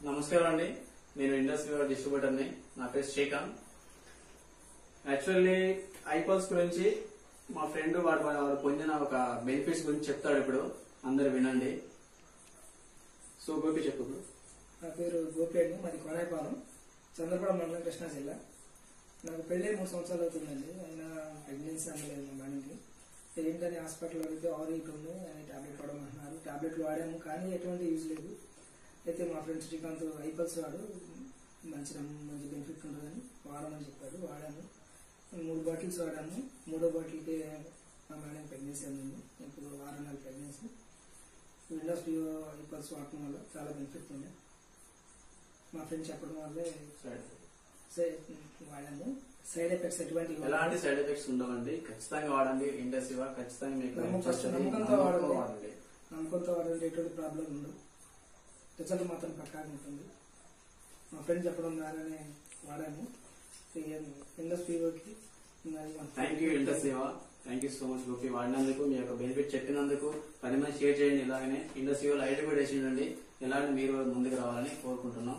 నమస్కారం అండి. నేను ఇండస్ట్రీ డిస్ట్రిబ్యూటర్ని. నా పేరు శ్రీకాంత్. యాక్చువల్లీ ఐపల్స్ గురించి మా ఫ్రెండ్ వాడు పొందిన ఒక బెనిఫిట్స్ గురించి చెప్తాడు. ఇప్పుడు అందరు వినండి. సో గోపి చెప్పు. నా పేరు గోపి అండి. మాది కోనాయపాలెం, చంద్రపురం మండలం, కృష్ణా జిల్లా. నాకు పెళ్ళి 3 సంవత్సరాలు అవుతుందండి. అయినా ప్రెగ్నెన్సీ అమ్మలేదు మా మేడంకి. ఏంటని హాస్పిటల్ అడిగితే ఆరిట్ ఉంది అని టాబ్లెట్ వాడమంటున్నారు. టాబ్లెట్లు వాడాము, కానీ ఎటువంటి యూజ్ లేదు. అయితే మా ఫ్రెండ్ శ్రీకాంత్ ఐపల్స్ వాడు మంచి బెనిఫిట్ ఉంటుందని వాడమని చెప్పాడు. వాడాము, 3 బాటిల్స్ వాడాము. 3వ బాటిల్కి మా మేడం ప్రెగ్నెన్సీ అందింది. ఇప్పుడు 6 నెలల ప్రెగ్నెన్సీ. విండోస్ వివో ఐపల్స్ వాడటం వల్ల చాలా బెనిఫిట్ ఉంది. మా ఫ్రెండ్ చెప్పడం వల్లే వాడాము. సైడ్ ఎఫెక్ట్స్ ఎలాంటి సైడ్ ఎఫెక్ట్స్ ఉండవండి. ఖచ్చితంగా వాడండి. ఇండస్ట్రీ ఖచ్చితంగా మీకు నమ్మకంతో వాడండి. ఎటువంటి ప్రాబ్లం ఉండదు. రిజల్ట్ మాత్రం పక్కాగా ఉంటుంది. మా ఫ్రెండ్ చెప్పడం ద్వారానే వాడాము. ఇండస్ట్రీకి thank you. Industry thank you so much Gopi. వాడినందుకు, మీ యొక్క బెనిఫిట్ చెప్పినందుకు 10 మంది షేర్ చేయండి. ఇలాగనే ఇండస్ట్రీ ఐడి కూడా వేసిండండి. ఇలాంటి మీరు ముందుకు రావాలని కోరుకుంటున్నాం.